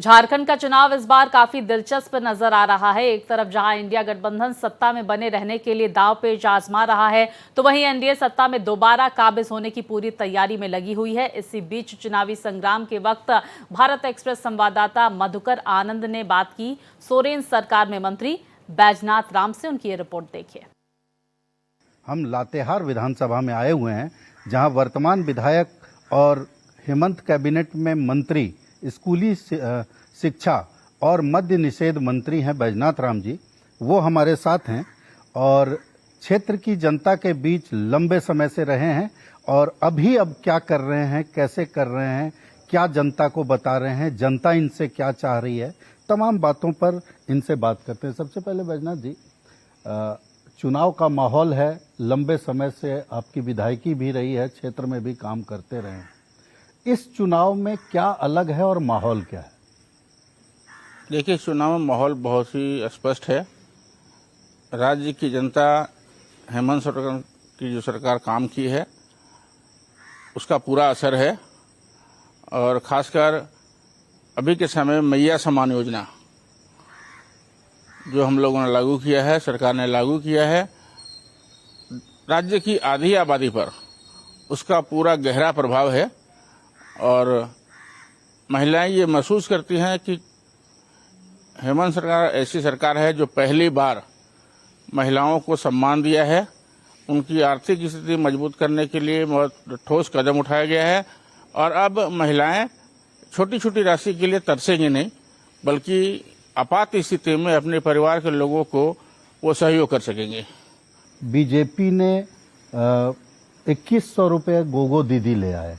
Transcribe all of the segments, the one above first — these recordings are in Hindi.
झारखंड का चुनाव इस बार काफी दिलचस्प नजर आ रहा है। एक तरफ जहां इंडिया गठबंधन सत्ता में बने रहने के लिए दांव पेच आजमा रहा है, तो वहीं एनडीए सत्ता में दोबारा काबिज होने की पूरी तैयारी में लगी हुई है। इसी बीच चुनावी संग्राम के वक्त भारत एक्सप्रेस संवाददाता मधुकर आनंद ने बात की सोरेन सरकार में मंत्री बैजनाथ राम से। उनकी ये रिपोर्ट देखिए। हम लातेहार विधानसभा में आए हुए हैं, जहां वर्तमान विधायक और हेमंत कैबिनेट में मंत्री स्कूली शिक्षा और मद्य निषेध मंत्री हैं बैजनाथ राम जी। वो हमारे साथ हैं और क्षेत्र की जनता के बीच लंबे समय से रहे हैं और अभी अब क्या कर रहे हैं, कैसे कर रहे हैं, क्या जनता को बता रहे हैं, जनता इनसे क्या चाह रही है, तमाम बातों पर इनसे बात करते हैं। सबसे पहले बैजनाथ जी, चुनाव का माहौल है, लंबे समय से आपकी विधायकी भी रही है, क्षेत्र में भी काम करते रहे हैं। इस चुनाव में क्या अलग है और माहौल क्या है? देखिए, चुनाव में माहौल बहुत ही स्पष्ट है। राज्य की जनता हेमंत सोरेन की जो सरकार काम की है उसका पूरा असर है और खासकर अभी के समय में मैया सम्मान योजना जो हम लोगों ने लागू किया है, सरकार ने लागू किया है, राज्य की आधी आबादी पर उसका पूरा गहरा प्रभाव है और महिलाएं ये महसूस करती हैं कि हेमंत सरकार ऐसी सरकार है जो पहली बार महिलाओं को सम्मान दिया है। उनकी आर्थिक स्थिति मजबूत करने के लिए बहुत ठोस कदम उठाया गया है और अब महिलाएं छोटी छोटी राशि के लिए तरसेंगी नहीं, बल्कि आपात स्थिति में अपने परिवार के लोगों को वो सहयोग कर सकेंगे। बीजेपी ने 2100 रुपये गोगो दीदी ले आए,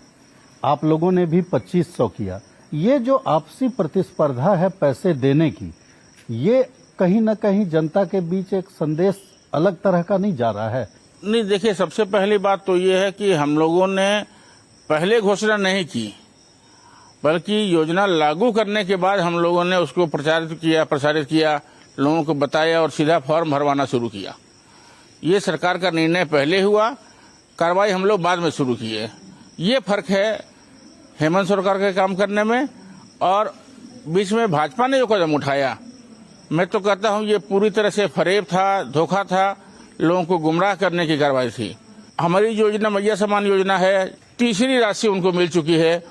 आप लोगों ने भी 2500 किया। ये जो आपसी प्रतिस्पर्धा है पैसे देने की, ये कहीं न कहीं जनता के बीच एक संदेश अलग तरह का नहीं जा रहा है? नहीं, देखिए, सबसे पहली बात तो ये है कि हम लोगों ने पहले घोषणा नहीं की, बल्कि योजना लागू करने के बाद हम लोगों ने उसको प्रसारित किया, लोगों को बताया और सीधा फॉर्म भरवाना शुरू किया। ये सरकार का निर्णय पहले हुआ, कार्रवाई हम लोग बाद में शुरू किए। ये फर्क है हेमंत सरकार के काम करने में और बीच में भाजपा ने जो कदम उठाया, मैं तो कहता हूं ये पूरी तरह से फरेब था, धोखा था, लोगों को गुमराह करने की कार्रवाई थी। हमारी योजना मैया सम्मान योजना है, तीसरी राशि उनको मिल चुकी है,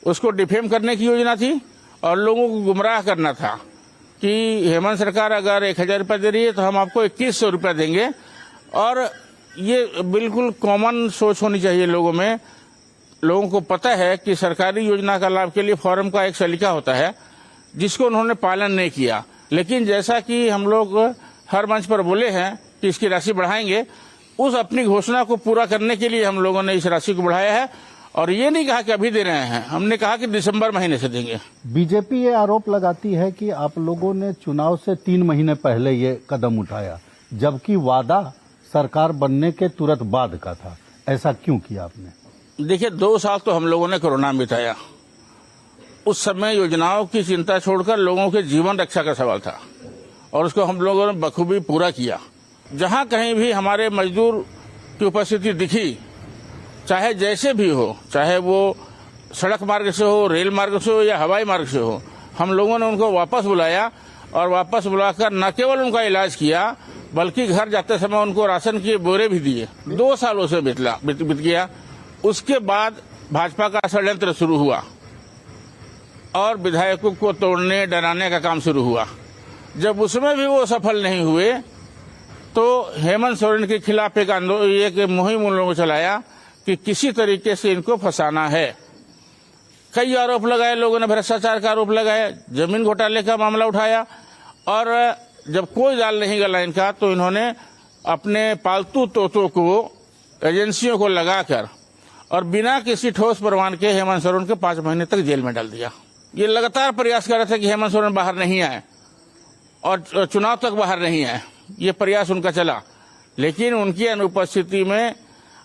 उसको डिफेम करने की योजना थी और लोगों को गुमराह करना था कि हेमंत सरकार अगर 1000 रुपये दे रही है तो हम आपको 2100 रुपये देंगे। और ये बिल्कुल कॉमन सोच होनी चाहिए लोगों में। लोगों को पता है कि सरकारी योजना का लाभ के लिए फॉर्म का एक सलीका होता है जिसको उन्होंने पालन नहीं किया। लेकिन जैसा कि हम लोग हर मंच पर बोले हैं कि इसकी राशि बढ़ाएंगे, उस अपनी घोषणा को पूरा करने के लिए हम लोगों ने इस राशि को बढ़ाया है और ये नहीं कहा कि अभी दे रहे हैं, हमने कहा कि दिसंबर महीने से देंगे। बीजेपी ये आरोप लगाती है कि आप लोगों ने चुनाव से 3 महीने पहले ये कदम उठाया, जबकि वादा सरकार बनने के तुरंत बाद का था। ऐसा क्यों किया आपने? देखिए, 2 साल तो हम लोगों ने कोरोना में बिताया। उस समय योजनाओं की चिंता छोड़कर लोगों के जीवन रक्षा का सवाल था और उसको हम लोगों ने बखूबी पूरा किया। जहां कहीं भी हमारे मजदूर की उपस्थिति दिखी, चाहे जैसे भी हो, चाहे वो सड़क मार्ग से हो, रेल मार्ग से हो या हवाई मार्ग से हो, हम लोगों ने उनको वापस बुलाया और वापस बुलाकर न केवल उनका इलाज किया, बल्कि घर जाते समय उनको राशन के बोरे भी दिए। 2 सालों से बीत गया। उसके बाद भाजपा का षड्यंत्र शुरू हुआ और विधायकों को तोड़ने डराने का काम शुरू हुआ। जब उसमें भी वो सफल नहीं हुए तो हेमंत सोरेन के खिलाफ एक मुहिम उन लोगों को चलाया कि किसी तरीके से इनको फंसाना है। कई आरोप लगाए लोगों ने, भ्रष्टाचार का आरोप लगाया, जमीन घोटाले का मामला उठाया और जब कोई दाल नहीं गला इनका तो इन्होंने अपने पालतू तोतों को, एजेंसियों को लगाकर और बिना किसी ठोस प्रमाण के हेमंत सोरेन को 5 महीने तक जेल में डाल दिया। ये लगातार प्रयास कर रहे थे कि हेमंत सोरेन बाहर नहीं आए और चुनाव तक बाहर नहीं आए। ये प्रयास उनका चला, लेकिन उनकी अनुपस्थिति में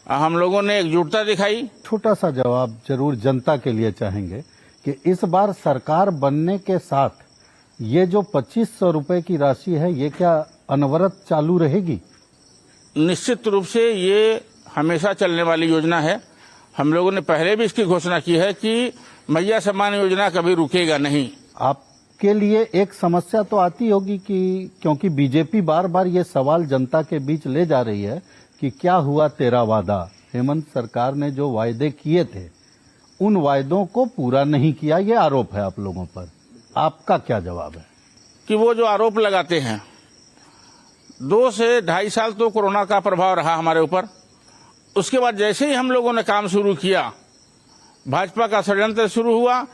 हम लोगों ने एकजुटता दिखाई। छोटा सा जवाब जरूर जनता के लिए चाहेंगे कि इस बार सरकार बनने के साथ ये जो 2500 रुपए की राशि है, ये क्या अनवरत चालू रहेगी? निश्चित रूप से ये हमेशा चलने वाली योजना है। हम लोगों ने पहले भी इसकी घोषणा की है कि मैया सम्मान योजना कभी रुकेगा नहीं। आप के लिए एक समस्या तो आती होगी कि क्योंकि बीजेपी बार बार ये सवाल जनता के बीच ले जा रही है कि क्या हुआ तेरा वादा। हेमंत सरकार ने जो वायदे किए थे उन वायदों को पूरा नहीं किया, ये आरोप है आप लोगों पर। आपका क्या जवाब है? कि वो जो आरोप लगाते हैं, 2 से 2.5 साल तो कोरोना का प्रभाव रहा हमारे ऊपर। उसके बाद जैसे ही हम लोगों ने काम शुरू किया, भाजपा का षड्यंत्र शुरू हुआ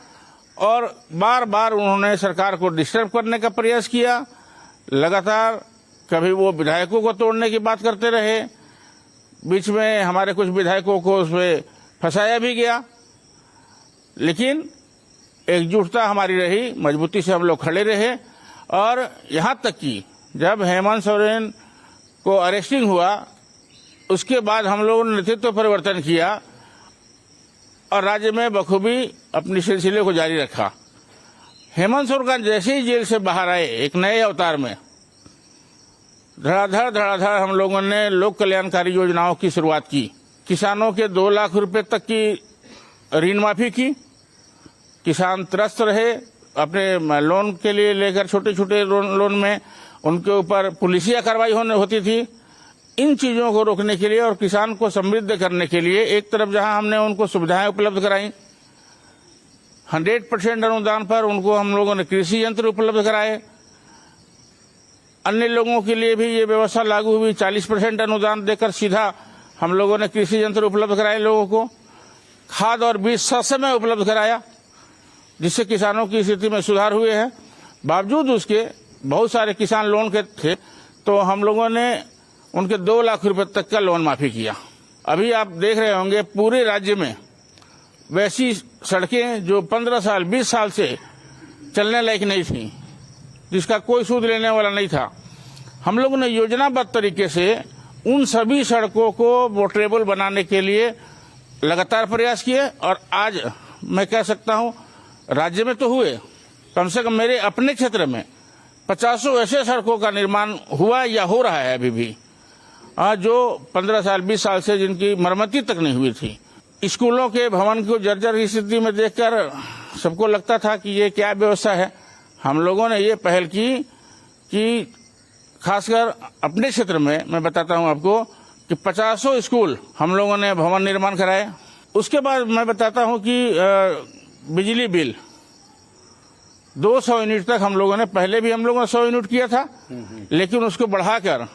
और बार बार उन्होंने सरकार को डिस्टर्ब करने का प्रयास किया। लगातार कभी वो विधायकों को तोड़ने की बात करते रहे, बीच में हमारे कुछ विधायकों को उसमें फंसाया भी गया। लेकिन एकजुटता हमारी रही, मजबूती से हम लोग खड़े रहे और यहाँ तक कि जब हेमंत सोरेन को अरेस्टिंग हुआ उसके बाद हम लोगों ने नेतृत्व परिवर्तन किया और राज्य में बखूबी अपनी सिलसिले को जारी रखा। हेमंत सोरेन जैसे ही जेल से बाहर आए एक नए अवतार में धड़ाधड़ हम लोगों ने लोक कल्याणकारी योजनाओं की शुरुआत की। किसानों के 2 लाख रुपए तक की ऋण माफी की। किसान त्रस्त रहे, अपने लोन के लिए लेकर छोटे छोटे लोन में उनके ऊपर पुलिसिया कार्रवाई होती थी। इन चीजों को रोकने के लिए और किसान को समृद्ध करने के लिए एक तरफ जहां हमने उनको सुविधाएं उपलब्ध कराई, 100% अनुदान पर उनको हम लोगों ने कृषि यंत्र उपलब्ध कराए। अन्य लोगों के लिए भी ये व्यवस्था लागू हुई, 40% अनुदान देकर सीधा हम लोगों ने कृषि यंत्र उपलब्ध कराए लोगों को। खाद और बीज ससमय उपलब्ध कराया, जिससे किसानों की स्थिति में सुधार हुए हैं। बावजूद उसके बहुत सारे किसान लोन के थे तो हम लोगों ने उनके 2 लाख रुपए तक का लोन माफी किया। अभी आप देख रहे होंगे पूरे राज्य में वैसी सड़कें जो 15 साल 20 साल से चलने लायक नहीं थी, जिसका कोई सूद लेने वाला नहीं था। हम लोगों ने योजनाबद्ध तरीके से उन सभी सड़कों को वोटेबल बनाने के लिए लगातार प्रयास किए और आज मैं कह सकता हूं राज्य में तो हुए, कम से कम मेरे अपने क्षेत्र में 50 ऐसे सड़कों का निर्माण हुआ या हो रहा है अभी भी, जो 15 साल 20 साल से जिनकी मरम्मती तक नहीं हुई थी। स्कूलों के भवन को जर्जर की स्थिति में देखकर सबको लगता था कि ये क्या व्यवस्था है। हम लोगों ने ये पहल की कि खासकर अपने क्षेत्र में मैं बताता हूं आपको कि 50 स्कूल हम लोगों ने भवन निर्माण कराए। उसके बाद मैं बताता हूं कि बिजली बिल 200 यूनिट तक हम लोगों ने, पहले भी हम लोगों ने 100 यूनिट किया था, लेकिन उसको बढ़ाकर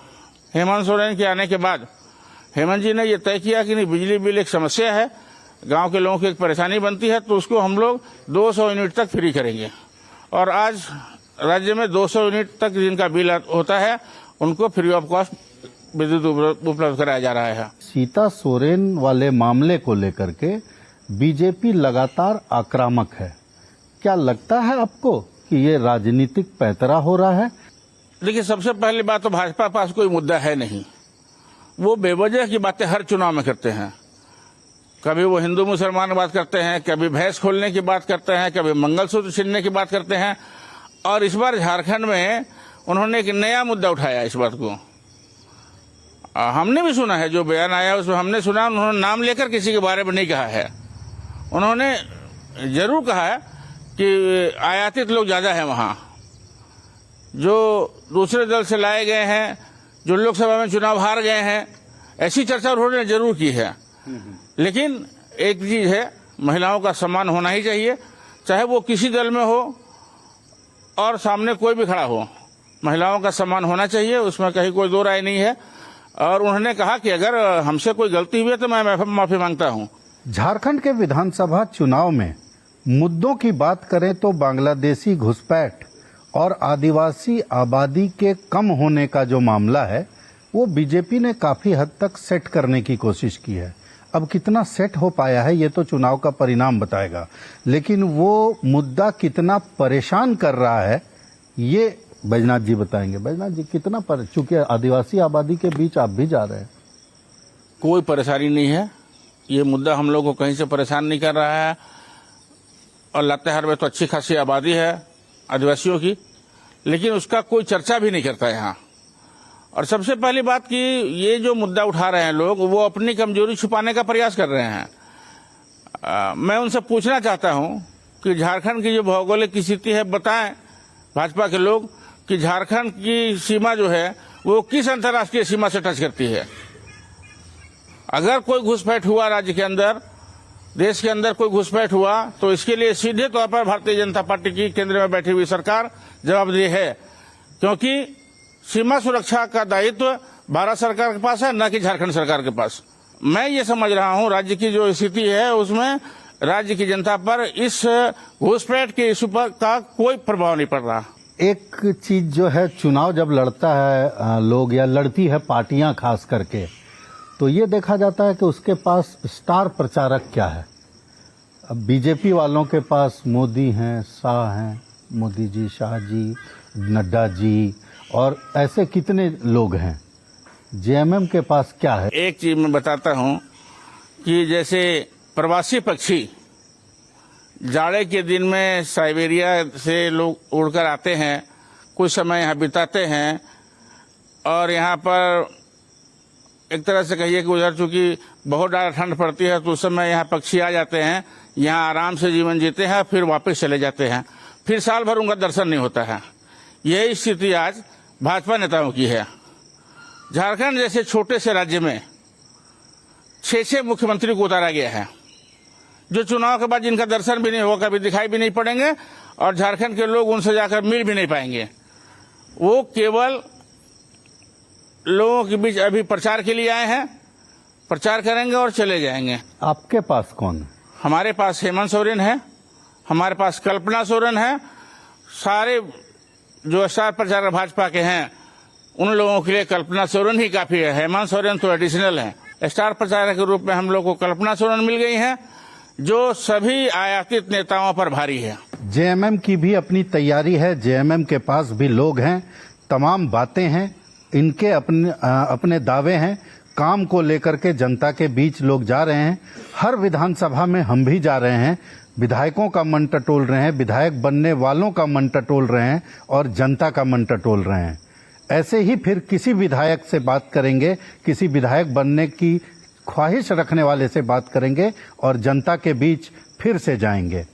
हेमंत सोरेन के आने के बाद हेमंत जी ने ये तय किया कि नहीं, बिजली बिल एक समस्या है, गांव के लोगों की एक परेशानी बनती है, तो उसको हम लोग 200 यूनिट तक फ्री करेंगे। और आज राज्य में 200 यूनिट तक जिनका बिल होता है उनको फ्री ऑफ कॉस्ट विद्युत उपलब्ध कराया जा रहा है। सीता सोरेन वाले मामले को लेकर के बीजेपी लगातार आक्रामक है। क्या लगता है आपको कि ये राजनीतिक पैंतरा हो रहा है? देखिए, सबसे पहली बात तो भाजपा पास कोई मुद्दा है नहीं। वो बेवजह की बातें हर चुनाव में करते हैं। कभी वो हिंदू मुसलमान की बात करते हैं, कभी भैंस खोलने की बात करते हैं, कभी मंगलसूत्र छीनने की बात करते हैं। और इस बार झारखंड में उन्होंने एक नया मुद्दा उठाया। इस बात को हमने भी सुना है, जो बयान आया उसमें हमने सुना, उन्होंने नाम लेकर किसी के बारे में नहीं कहा है। उन्होंने जरूर कहा है कि आयातित लोग ज्यादा है वहां, जो दूसरे दल से लाए गए हैं, जो लोकसभा में चुनाव हार गए हैं, ऐसी चर्चा उन्होंने जरूर की है। लेकिन एक चीज है, महिलाओं का सम्मान होना ही चाहिए, चाहे वो किसी दल में हो और सामने कोई भी खड़ा हो, महिलाओं का सम्मान होना चाहिए, उसमें कहीं कोई दो राय नहीं है। और उन्होंने कहा कि अगर हमसे कोई गलती हुई है तो मैं माफी मांगता हूं। झारखंड के विधानसभा चुनाव में मुद्दों की बात करें तो बांग्लादेशी घुसपैठ और आदिवासी आबादी के कम होने का जो मामला है वो बीजेपी ने काफी हद तक सेट करने की कोशिश की है। अब कितना सेट हो पाया है ये तो चुनाव का परिणाम बताएगा, लेकिन वो मुद्दा कितना परेशान कर रहा है ये बैजनाथ जी बताएंगे। बैजनाथ जी, कितना चूंकि आदिवासी आबादी के बीच आप भी जा रहे हैं। कोई परेशानी नहीं है, ये मुद्दा हम लोग को कहीं से परेशान नहीं कर रहा है। और लातेहार में तो अच्छी खासी आबादी है आदिवासियों की, लेकिन उसका कोई चर्चा भी नहीं करता यहाँ। और सबसे पहली बात कि ये जो मुद्दा उठा रहे हैं लोग, वो अपनी कमजोरी छुपाने का प्रयास कर रहे हैं। मैं उनसे पूछना चाहता हूँ कि झारखंड की जो भौगोलिक स्थिति है बताएं भाजपा के लोग कि झारखंड की सीमा जो है वो किस अंतर्राष्ट्रीय सीमा से टच करती है। अगर कोई घुसपैठ हुआ राज्य के अंदर, देश के अंदर कोई घुसपैठ हुआ, तो इसके लिए सीधे तौर पर भारतीय जनता पार्टी की केंद्र में बैठी हुई सरकार जवाबदेह है, क्योंकि सीमा सुरक्षा का दायित्व भारत सरकार के पास है, न कि झारखंड सरकार के पास। मैं ये समझ रहा हूँ राज्य की जो स्थिति है उसमें राज्य की जनता पर इस घुसपैठ के इशू पर का कोई प्रभाव नहीं पड़ रहा। एक चीज जो है, चुनाव जब लड़ता है लोग या लड़ती है पार्टियां खास करके, तो ये देखा जाता है कि उसके पास स्टार प्रचारक क्या है। अब बीजेपी वालों के पास मोदी हैं, शाह हैं, मोदी जी, शाह जी, नड्डा जी और ऐसे कितने लोग हैं। जेएमएम के पास क्या है? एक चीज मैं बताता हूँ कि जैसे प्रवासी पक्षी जाड़े के दिन में साइबेरिया से लोग उड़कर आते हैं, कुछ समय यहाँ बिताते हैं और यहाँ पर एक तरह से कहिए कि उधर चूंकि बहुत ज़्यादा ठंड पड़ती है तो उस समय यहाँ पक्षी आ जाते हैं, यहाँ आराम से जीवन जीते हैं, फिर वापस चले जाते हैं, फिर साल भर उनका दर्शन नहीं होता है। यही स्थिति आज भाजपा नेताओं की है। झारखंड जैसे छोटे से राज्य में 6 मुख्यमंत्री को उतारा गया है, जो चुनाव के बाद जिनका दर्शन भी नहीं होगा, कभी दिखाई भी नहीं पड़ेंगे और झारखंड के लोग उनसे जाकर मिल भी नहीं पाएंगे। वो केवल लोगों के बीच अभी प्रचार के लिए आए हैं, प्रचार करेंगे और चले जाएंगे। आपके पास कौन है? हमारे पास हेमंत सोरेन है, हमारे पास कल्पना सोरेन है। सारे जो स्टार प्रचारक भाजपा के हैं उन लोगों के लिए कल्पना सोरेन ही काफी है, हेमंत सोरेन तो एडिशनल है। स्टार प्रचारक के रूप में हम लोग को कल्पना सोरेन मिल गई है, जो सभी आयातित नेताओं पर भारी है। जेएमएम की भी अपनी तैयारी है, जेएमएम के पास भी लोग हैं, तमाम बातें हैं, इनके अपने दावे हैं, काम को लेकर के जनता के बीच लोग जा रहे हैं। हर विधानसभा में हम भी जा रहे हैं, विधायकों का मन टटोल रहे हैं, विधायक बनने वालों का मन टटोल रहे हैं और जनता का मन टटोल रहे हैं। ऐसे ही फिर किसी विधायक से बात करेंगे, किसी विधायक बनने की ख्वाहिश रखने वाले से बात करेंगे और जनता के बीच फिर से जाएंगे।